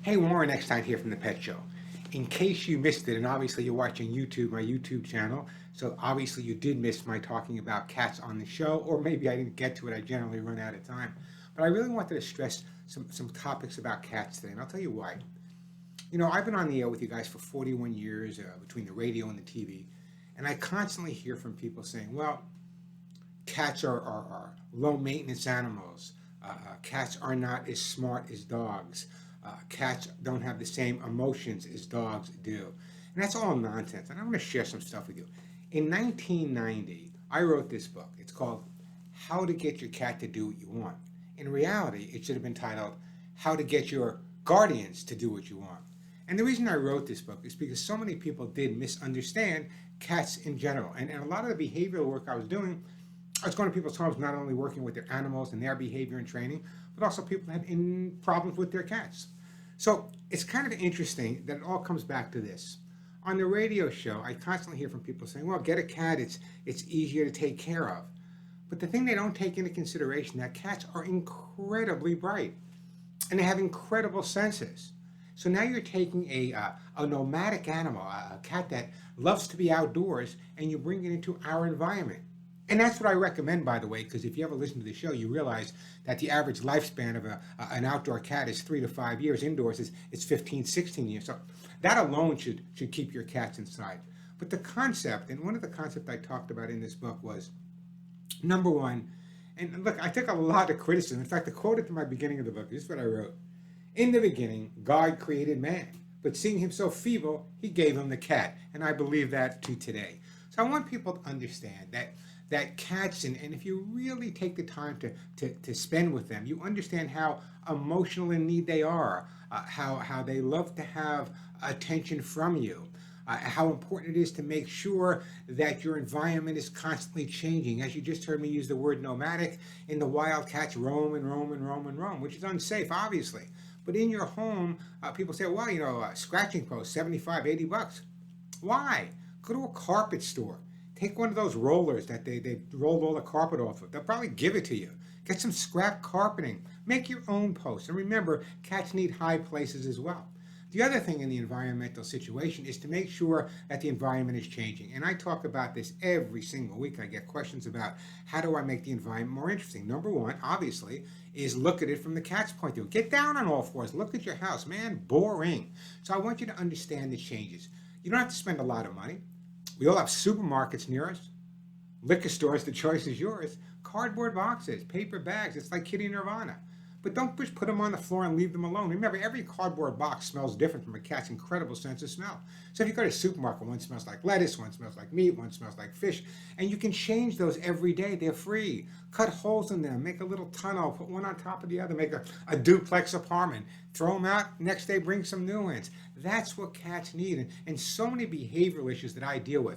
Hey, Warren Eckstein here from the Pet Show. In case you missed it, and obviously you're watching YouTube, my YouTube channel, so obviously you did miss my talking about cats on the show, or maybe I didn't get to it, I generally run out of time. But I really wanted to stress some topics about cats today, and I'll tell you why. You know, I've been on the air with you guys for 41 years, between the radio and the TV, and I constantly hear from people saying, well, cats are low maintenance animals. Cats are not as smart as dogs. Cats don't have the same emotions as dogs do. And that's all nonsense. And I'm going to share some stuff with you. In 1990, I wrote this book. It's called How to Get Your Cat to Do What You Want. In reality, it should have been titled How to Get Your Guardians to Do What You Want. And the reason I wrote this book is because so many people did misunderstand cats in general. And a lot of the behavioral work I was doing, I was going to people's homes, not only working with their animals and their behavior and training, but also people had problems with their cats. So it's kind of interesting that it all comes back to this. On the radio show, I constantly hear from people saying, well, get a cat, it's easier to take care of. But the thing they don't take into consideration, that cats are incredibly bright and they have incredible senses. So now you're taking a nomadic animal, a cat that loves to be outdoors, and you bring it into our environment. And that's what I recommend, by the way, because if you ever listen to the show, you realize that the average lifespan of an outdoor cat is 3 to 5 years. Indoors, it's 15, 16 years. So that alone should keep your cats inside. But the concept, and one of the concepts I talked about in this book was, number one, and look, I took a lot of criticism. In fact, the quote at the beginning of the book, this is what I wrote. In the beginning, God created man, but seeing him so feeble, he gave him the cat. And I believe that to today. So I want people to understand that cats, and if you really take the time to spend with them, you understand how emotional in need they are, how they love to have attention from you, how important it is to make sure that your environment is constantly changing. As you just heard me use the word nomadic, in the wild, cats roam and roam and roam and roam, which is unsafe, obviously. But in your home, people say, well, scratching post, 75, 80 bucks. Why? Go to a carpet store. Take one of those rollers that they rolled all the carpet off of. They'll probably give it to you. Get some scrap carpeting. Make your own posts. And remember, cats need high places as well. The other thing in the environmental situation is to make sure that the environment is changing. And I talk about this every single week. I get questions about how do I make the environment more interesting. Number one, obviously, is look at it from the cat's point of view. Get down on all fours. Look at your house. Man, boring. So I want you to understand the changes. You don't have to spend a lot of money. We all have supermarkets near us, liquor stores, the choice is yours, cardboard boxes, paper bags, it's like Kitty Nirvana. But don't just put them on the floor and leave them alone. Remember, every cardboard box smells different from a cat's incredible sense of smell. So if you go to a supermarket, one smells like lettuce, one smells like meat, one smells like fish, and you can change those every day. They're free. Cut holes in them, make a little tunnel, put one on top of the other, make a duplex apartment, throw them out, next day bring some new ones. That's what cats need. And so many behavioral issues that I deal with,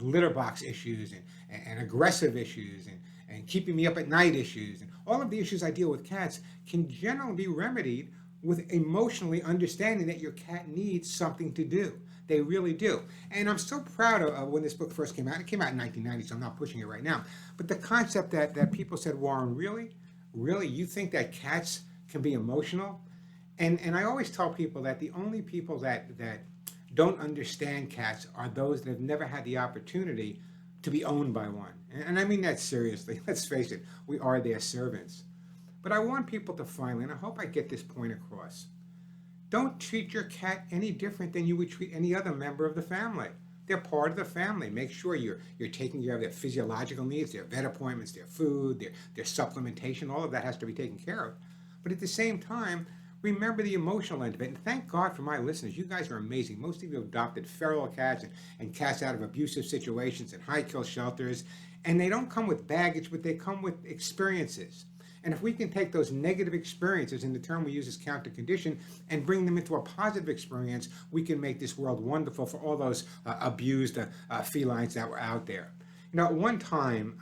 litter box issues and aggressive issues and keeping me up at night issues, and all of the issues I deal with cats can generally be remedied with emotionally understanding that your cat needs something to do. They really do. And I'm so proud of when this book first came out. It came out in 1990, so I'm not pushing it right now. But the concept that people said, Warren, really? Really? You think that cats can be emotional? And I always tell people that the only people that don't understand cats are those that have never had the opportunity to be owned by one. And I mean that seriously. Let's face it, we are their servants. But I want people to finally, and I hope I get this point across, don't treat your cat any different than you would treat any other member of the family. They're part of the family. Make sure you're taking care of their physiological needs, their vet appointments, their food, their supplementation. All of that has to be taken care of. But at the same time, remember the emotional end of it. And thank God for my listeners. You guys are amazing. Most of you have adopted feral cats and cats out of abusive situations and high-kill shelters. And they don't come with baggage, but they come with experiences. And if we can take those negative experiences, and the term we use is counter-condition, and bring them into a positive experience, we can make this world wonderful for all those abused felines that were out there. At one time,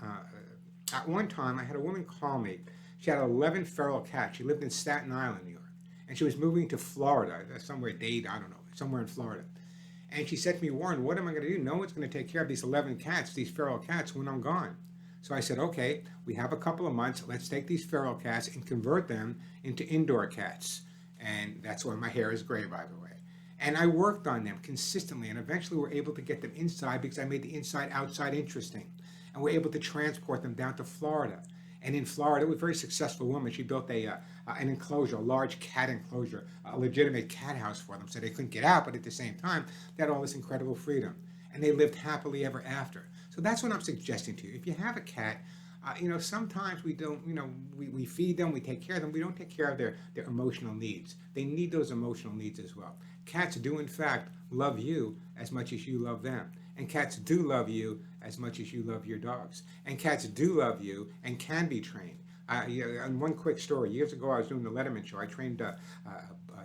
I had a woman call me. She had 11 feral cats. She lived in Staten Island, New York. And she was moving to Florida, somewhere Dade, I don't know, somewhere in Florida. And she said to me, Warren, what am I going to do? No one's going to take care of these 11 cats, these feral cats, when I'm gone. So I said, okay, we have a couple of months. Let's take these feral cats and convert them into indoor cats. And that's why my hair is gray, by the way. And I worked on them consistently, and eventually were able to get them inside because I made the inside-outside interesting. And we're able to transport them down to Florida. And in Florida, with a very successful woman, she built an enclosure, a large cat enclosure, a legitimate cat house for them, so they couldn't get out, but at the same time, they had all this incredible freedom. And they lived happily ever after. So that's what I'm suggesting to you. If you have a cat, sometimes we don't, we feed them, we take care of them, we don't take care of their emotional needs. They need those emotional needs as well. Cats do, in fact, love you as much as you love them. And cats do love you as much as you love your dogs. And cats do love you and can be trained. And one quick story. Years ago, I was doing the Letterman show. I trained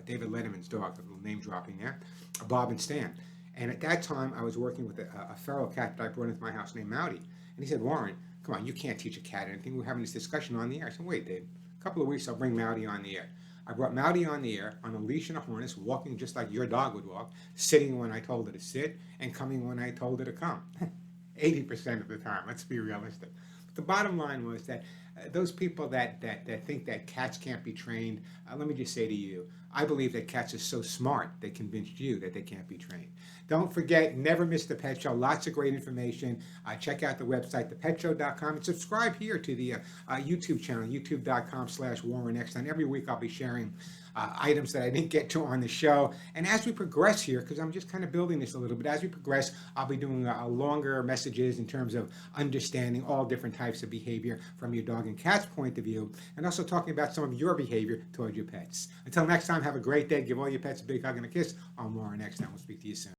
David Letterman's dog, a little name dropping there, Bob and Stan. And at that time, I was working with a feral cat that I brought into my house named Mowdy. And he said, Warren, come on, you can't teach a cat anything. We're having this discussion on the air. I said, wait, Dave, a couple of weeks, I'll bring Mowdy on the air. I brought Mowdy on the air on a leash and a harness, walking just like your dog would walk, sitting when I told her to sit, and coming when I told her to come. 80% of the time, let's be realistic. But the bottom line was that those people that think that cats can't be trained, let me just say to you, I believe that cats are so smart they convinced you that they can't be trained. Don't forget, never miss the Pet Show. Lots of great information. Check out the website, thepetshow.com, and subscribe here to the YouTube channel, youtube.com/Warren Eckstein. Every week I'll be sharing items that I didn't get to on the show. And as we progress here, because I'm just kind of building this a little bit, as we progress, I'll be doing longer messages in terms of understanding all different types of behavior from your dog and cat's point of view, and also talking about some of your behavior towards your pets. Until next time, have a great day. Give all your pets a big hug and a kiss. I'm Warren Eckstein. We'll speak to you soon.